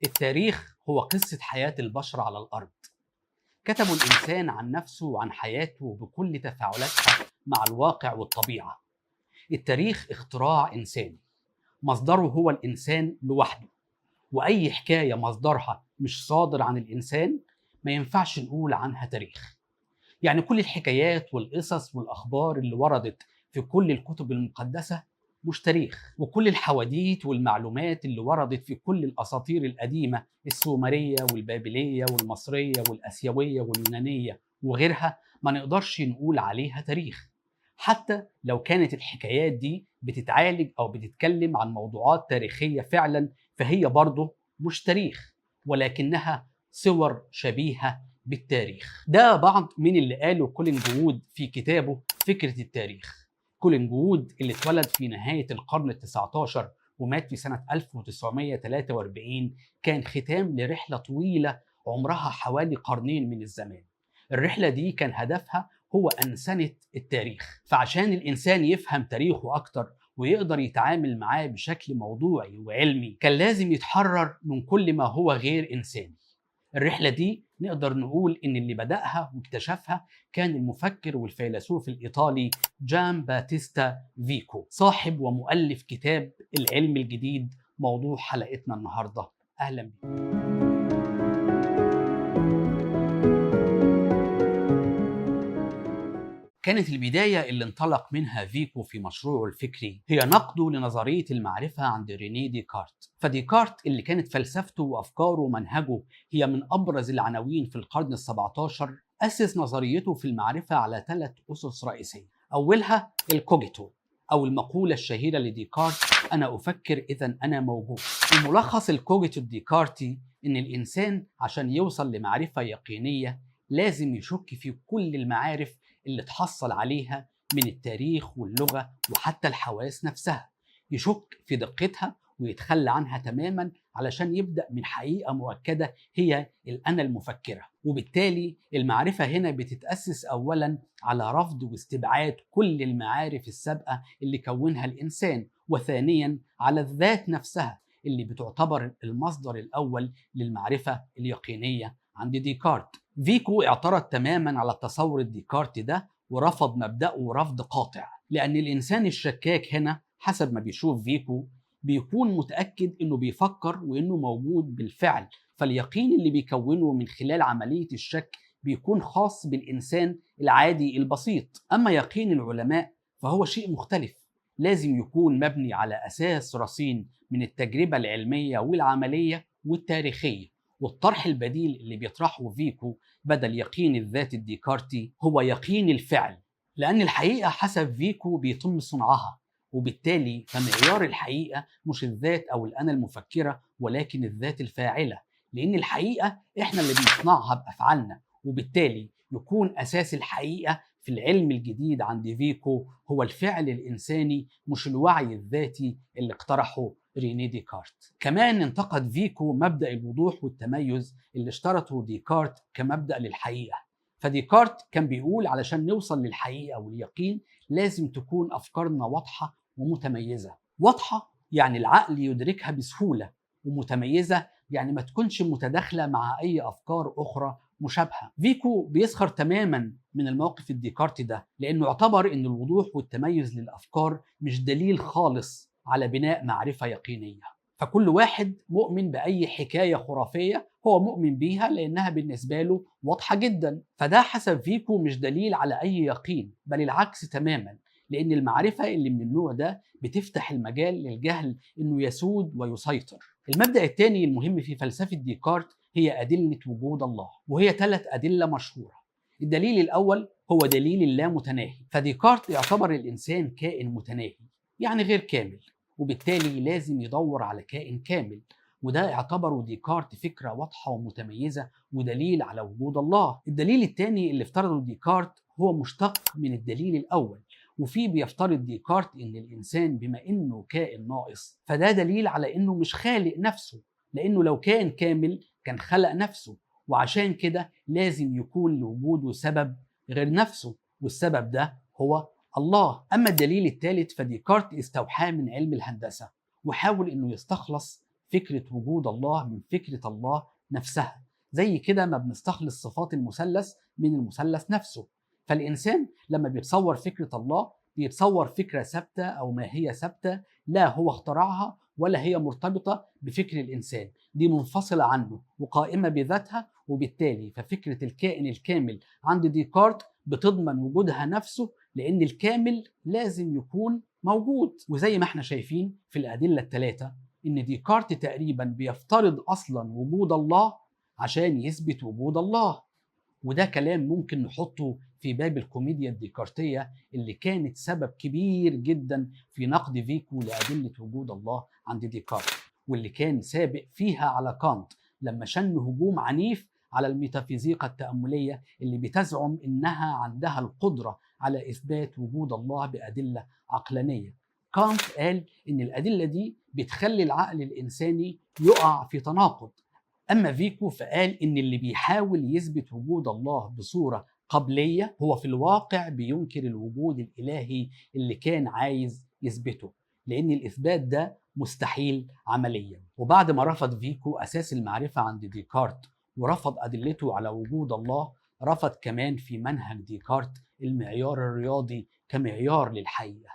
التاريخ هو قصة حياة البشر على الأرض. كتبوا الإنسان عن نفسه وعن حياته بكل تفاعلاتها مع الواقع والطبيعة. التاريخ اختراع إنساني، مصدره هو الإنسان لوحده، وأي حكاية مصدرها مش صادر عن الإنسان ما ينفعش نقول عنها تاريخ. يعني كل الحكايات والقصص والأخبار اللي وردت في كل الكتب المقدسة مش تاريخ، وكل الحواديت والمعلومات اللي وردت في كل الأساطير القديمة السومرية والبابلية والمصرية والآسيوية واليونانية وغيرها ما نقدرش نقول عليها تاريخ. حتى لو كانت الحكايات دي بتتعالج أو بتتكلم عن موضوعات تاريخية فعلا، فهي برضه مش تاريخ، ولكنها صور شبيهة بالتاريخ. ده بعض من اللي قاله كولين جوود في كتابه فكرة التاريخ. كولين جوود اللي اتولد في نهاية القرن ال19 ومات في سنة 1943 كان ختام لرحلة طويلة عمرها حوالي قرنين من الزمان. الرحلة دي كان هدفها هو أنسنة التاريخ، فعشان الإنسان يفهم تاريخه أكتر ويقدر يتعامل معاه بشكل موضوعي وعلمي كان لازم يتحرر من كل ما هو غير إنساني. الرحلة دي نقدر نقول إن اللي بدأها واكتشفها كان المفكر والفيلسوف الإيطالي جان باتيستا فيكو، صاحب ومؤلف كتاب العلم الجديد، موضوع حلقتنا النهاردة. أهلا بكم. كانت البداية اللي انطلق منها فيكو في مشروعه الفكري هي نقده لنظرية المعرفة عند ريني ديكارت. فديكارت اللي كانت فلسفته وأفكاره ومنهجه هي من أبرز العناوين في القرن ال17 أسس نظريته في المعرفة على 3 أسس رئيسية. أولها الكوجيتو أو المقولة الشهيرة لديكارت: أنا أفكر إذا أنا موجود. وملخص الكوجيتو الديكارتي إن الإنسان عشان يوصل لمعرفة يقينية لازم يشك في كل المعارف اللي تحصل عليها من التاريخ واللغة وحتى الحواس نفسها، يشك في دقتها ويتخلى عنها تماما علشان يبدأ من حقيقة مؤكدة هي الأنا المفكرة. وبالتالي المعرفة هنا بتتأسس أولا على رفض واستبعاد كل المعارف السابقة اللي كونها الإنسان، وثانيا على الذات نفسها اللي بتعتبر المصدر الأول للمعرفة اليقينية عند ديكارت. فيكو اعترض تماما على التصور الديكارتي ده ورفض مبدأه رفض قاطع، لأن الإنسان الشكاك هنا حسب ما بيشوف فيكو بيكون متأكد إنه بيفكر وإنه موجود بالفعل، فاليقين اللي بيكونه من خلال عملية الشك بيكون خاص بالإنسان العادي البسيط. أما يقين العلماء فهو شيء مختلف، لازم يكون مبني على أساس رصين من التجربة العلمية والعملية والتاريخية. والطرح البديل اللي بيطرحه فيكو بدل يقين الذات الديكارتي هو يقين الفعل، لأن الحقيقة حسب فيكو بيتم صنعها، وبالتالي فمعيار الحقيقة مش الذات أو الأنا المفكرة ولكن الذات الفاعلة، لأن الحقيقة إحنا اللي بنصنعها بأفعالنا. وبالتالي يكون أساس الحقيقة في العلم الجديد عند فيكو هو الفعل الإنساني مش الوعي الذاتي اللي اقترحه ريني ديكارت. كمان انتقد فيكو مبدأ الوضوح والتميز اللي اشترطه ديكارت كمبدأ للحقيقة. فديكارت كان بيقول علشان نوصل للحقيقة واليقين لازم تكون أفكارنا واضحة ومتميزة. واضحة يعني العقل يدركها بسهولة، ومتميزة يعني ما تكونش متداخلة مع أي أفكار أخرى مشابهة. فيكو بيسخر تماما من الموقف الديكارتي ده، لأنه اعتبر أن الوضوح والتميز للأفكار مش دليل خالص على بناء معرفة يقينية. فكل واحد مؤمن بأي حكاية خرافية هو مؤمن بيها لأنها بالنسبة له واضحة جدا، فده حسب فيكو مش دليل على أي يقين، بل العكس تماما، لأن المعرفة اللي من النوع ده بتفتح المجال للجهل إنه يسود ويسيطر. المبدأ الثاني المهم في فلسفة ديكارت هي أدلة وجود الله، وهي 3 أدلة مشهورة. الدليل الأول هو دليل اللامتناهي، فديكارت يعتبر الإنسان كائن متناهي يعني غير كامل، وبالتالي لازم يدور على كائن كامل، وده اعتبره ديكارت فكرة واضحة ومتميزة ودليل على وجود الله. الدليل الثاني اللي افترضه ديكارت هو مشتق من الدليل الأول، وفيه بيفترض ديكارت إن الإنسان بما إنه كائن ناقص فده دليل على إنه مش خالق نفسه، لأنه لو كان كامل كان خلق نفسه، وعشان كده لازم يكون لوجوده سبب غير نفسه، والسبب ده هو الله. أما الدليل الثالث فديكارت استوحاه من علم الهندسة وحاول إنه يستخلص فكرة وجود الله من فكرة الله نفسها، زي كده ما بنستخلص صفات المثلث من المثلث نفسه. فالإنسان لما بيتصور فكرة الله بيتصور فكرة ثابتة أو ماهية ثابتة، لا هو اخترعها ولا هي مرتبطة بفكر الإنسان، دي منفصلة عنه وقائمة بذاتها. وبالتالي ففكرة الكائن الكامل عند ديكارت بتضمن وجودها نفسه، لأن الكامل لازم يكون موجود. وزي ما احنا شايفين في الأدلة الثلاثة إن ديكارت تقريبا بيفترض أصلا وجود الله عشان يثبت وجود الله. وده كلام ممكن نحطه في باب الكوميديا الديكارتية اللي كانت سبب كبير جدا في نقد فيكو لأدلة وجود الله عند ديكارت، واللي كان سابق فيها على كانت لما شن هجوم عنيف على الميتافيزيقا التأملية اللي بتزعم إنها عندها القدرة على إثبات وجود الله بأدلة عقلانية. كانت قال إن الأدلة دي بتخلي العقل الإنساني يقع في تناقض، أما فيكو فقال إن اللي بيحاول يثبت وجود الله بصورة قبلية هو في الواقع بينكر الوجود الإلهي اللي كان عايز يثبته، لأن الإثبات ده مستحيل عمليا. وبعد ما رفض فيكو أساس المعرفة عند ديكارت ورفض أدلته على وجود الله، رفض كمان في منهج ديكارت المعيار الرياضي كمعيار للحقيقة.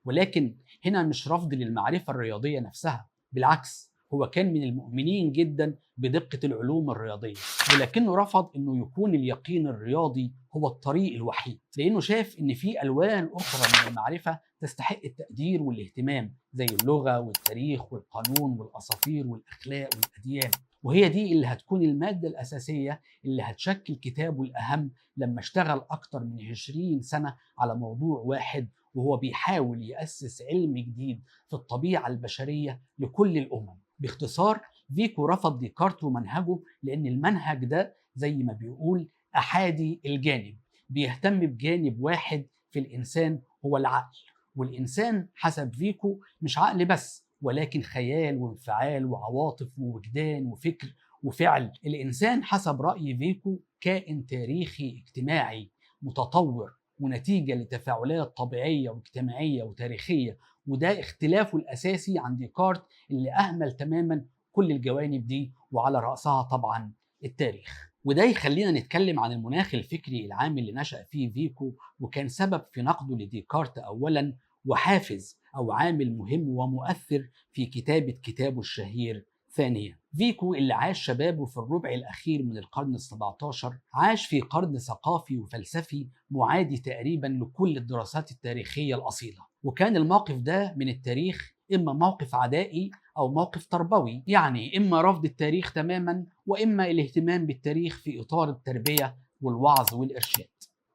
ولكن هنا مش رفض للمعرفة الرياضية نفسها، بالعكس هو كان من المؤمنين جدا بدقة العلوم الرياضية، ولكنه رفض انه يكون اليقين الرياضي هو الطريق الوحيد، لانه شاف ان في الوان اخرى من المعرفة تستحق التقدير والاهتمام، زي اللغة والتاريخ والقانون والاساطير والاخلاق والاديان. وهي دي اللي هتكون المادة الأساسية اللي هتشكل كتابه الأهم لما اشتغل أكتر من 20 سنة على موضوع واحد، وهو بيحاول يأسس علم جديد في الطبيعة البشرية لكل الأمم. باختصار فيكو رفض ديكارت ومنهجه لأن المنهج ده زي ما بيقول أحادي الجانب، بيهتم بجانب واحد في الإنسان هو العقل، والإنسان حسب فيكو مش عقل بس ولكن خيال وانفعال وعواطف ووجدان وفكر وفعل. الإنسان حسب رأي فيكو كائن تاريخي اجتماعي متطور ونتيجة لتفاعلات طبيعية واجتماعية وتاريخية، وده اختلافه الأساسي عن ديكارت اللي أهمل تماما كل الجوانب دي، وعلى رأسها طبعا التاريخ. وده يخلينا نتكلم عن المناخ الفكري العام اللي نشأ فيه فيكو وكان سبب في نقده لديكارت أولا، وحافز أو عامل مهم ومؤثر في كتابة كتابه الشهير ثانيا. فيكو اللي عاش شبابه في الربع الأخير من القرن ال17 عاش في قرن ثقافي وفلسفي معادي تقريبا لكل الدراسات التاريخية الأصيلة، وكان الموقف ده من التاريخ إما موقف عدائي أو موقف تربوي، يعني إما رفض التاريخ تماما وإما الاهتمام بالتاريخ في إطار التربية والوعظ والإرشاد.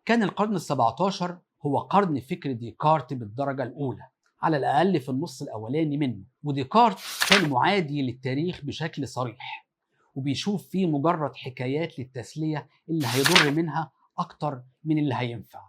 كان القرن ال17 هو قرن فكر ديكارت بالدرجة الأولى، على الأقل في النص الأولاني منه. وديكارت كان معادي للتاريخ بشكل صريح، وبيشوف فيه مجرد حكايات للتسلية اللي هيضر منها أكتر من اللي هينفع،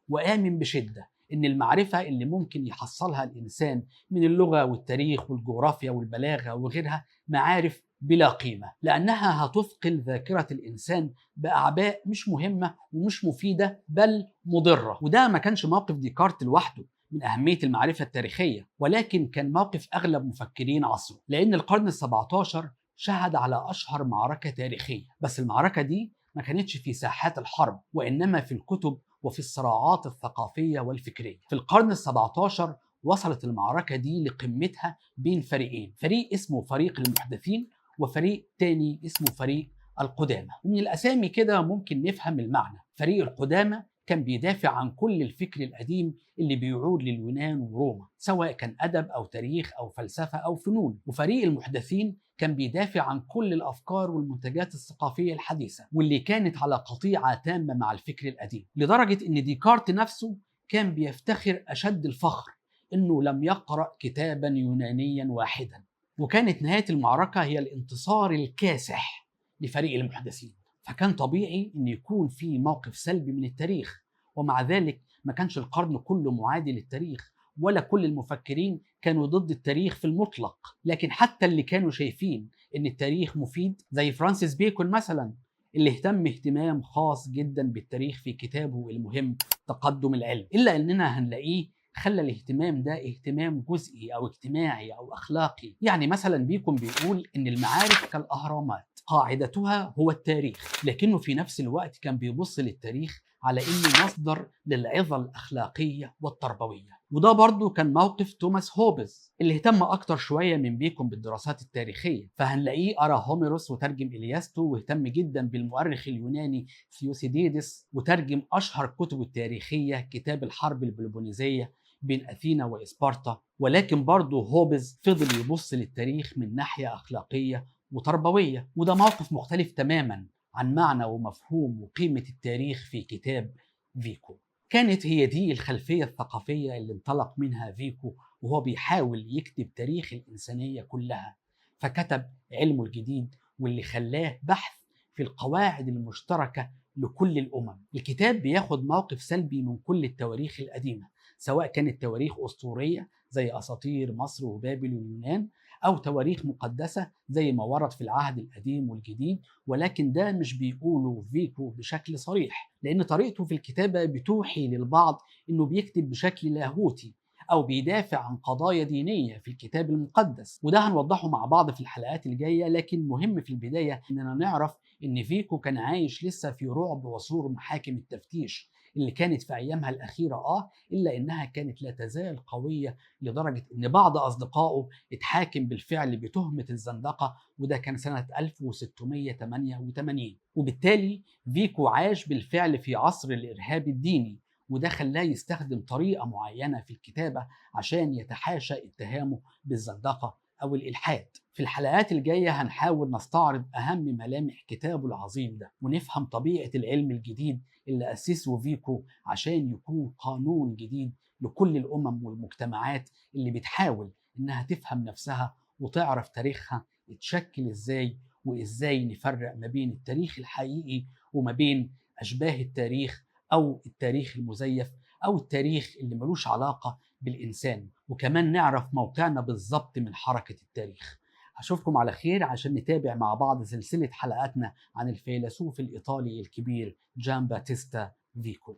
وآمن بشدة إن المعرفة اللي ممكن يحصلها الإنسان من اللغة والتاريخ والجغرافيا والبلاغة وغيرها معارف بلا قيمة، لأنها هتثقل ذاكرة الإنسان بأعباء مش مهمة ومش مفيدة بل مضرة. وده ما كانش موقف ديكارت لوحده من أهمية المعرفة التاريخية، ولكن كان موقف أغلب مفكرين عصره، لأن القرن ال17 شهد على أشهر معركة تاريخية، بس المعركة دي ما كانتش في ساحات الحرب وإنما في الكتب وفي الصراعات الثقافية والفكرية. في القرن ال17 وصلت المعركة دي لقمتها بين فريقين، فريق اسمه فريق المحدثين وفريق تاني اسمه فريق القدامى. ومن الأسامي كده ممكن نفهم المعنى. فريق القدامى كان بيدافع عن كل الفكر القديم اللي بيعود لليونان وروما، سواء كان أدب أو تاريخ أو فلسفة أو فنون. وفريق المحدثين كان بيدافع عن كل الأفكار والمنتجات الثقافية الحديثة واللي كانت على قطيعة تامة مع الفكر القديم، لدرجة إن ديكارت نفسه كان بيفتخر أشد الفخر إنه لم يقرأ كتابا يونانيا واحدا. وكانت نهاية المعركة هي الانتصار الكاسح لفريق المحدثين، فكان طبيعي إن يكون في موقف سلبي من التاريخ. ومع ذلك ما كانش القرن كله معادي للتاريخ، ولا كل المفكرين كانوا ضد التاريخ في المطلق، لكن حتى اللي كانوا شايفين إن التاريخ مفيد زي فرانسيس بيكون مثلا، اللي اهتم اهتمام خاص جدا بالتاريخ في كتابه المهم تقدم العلم، إلا أننا هنلاقيه خلى الاهتمام ده اهتمام جزئي أو اجتماعي أو أخلاقي. يعني مثلا بيكون بيقول إن المعارف كالأهرامات قاعدتها هو التاريخ، لكنه في نفس الوقت كان بيبص للتاريخ على إنه مصدر للعظة الأخلاقية والتربوية. وده برضو كان موقف توماس هوبز اللي اهتم أكتر شوية من بيكون بالدراسات التاريخية، فهنلاقيه قرأ هوميروس وترجم إلياستو، واهتم جدا بالمؤرخ اليوناني ثيوسيديدس، وترجم أشهر الكتب التاريخية كتاب الحرب البلبونيزية بين أثينا وإسبارتا. ولكن برضو هوبز فضل يبص للتاريخ من ناحية أخلاقية وتربوية، وده موقف مختلف تماما عن معنى ومفهوم وقيمة التاريخ في كتاب فيكو. كانت هي دي الخلفية الثقافية اللي انطلق منها فيكو وهو بيحاول يكتب تاريخ الإنسانية كلها، فكتب علمه الجديد واللي خلاه بحث في القواعد المشتركة لكل الأمم. الكتاب بياخد موقف سلبي من كل التواريخ القديمة، سواء كانت تواريخ أسطورية زي أساطير مصر وبابل واليونان، أو تواريخ مقدسة زي ما ورد في العهد القديم والجديد. ولكن ده مش بيقوله فيكو بشكل صريح، لأن طريقته في الكتابة بتوحي للبعض إنه بيكتب بشكل لاهوتي أو بيدافع عن قضايا دينية في الكتاب المقدس، وده هنوضحه مع بعض في الحلقات الجاية. لكن مهم في البداية إننا نعرف إن فيكو كان عايش لسه في رعب وسور محاكم التفتيش اللي كانت في أيامها الأخيرة، إلا إنها كانت لا تزال قوية، لدرجة إن بعض أصدقائه اتحاكم بالفعل بتهمة الزندقة، وده كان سنة 1688. وبالتالي فيكو عاش بالفعل في عصر الإرهاب الديني، وده خلاه يستخدم طريقة معينة في الكتابة عشان يتحاشى اتهامه بالزندقة أو الإلحاد. في الحلقات الجاية هنحاول نستعرض أهم ملامح كتابه العظيم ده، ونفهم طبيعة العلم الجديد اللي أسسه فيكو عشان يكون قانون جديد لكل الأمم والمجتمعات اللي بتحاول إنها تفهم نفسها وتعرف تاريخها اتشكل إزاي، وإزاي نفرق ما بين التاريخ الحقيقي وما بين أشباه التاريخ أو التاريخ المزيف أو التاريخ اللي ملوش علاقة بالإنسان، وكمان نعرف موقعنا بالظبط من حركة التاريخ. أشوفكم على خير عشان نتابع مع بعض سلسلة حلقاتنا عن الفيلسوف الإيطالي الكبير جان باتيستا فيكو.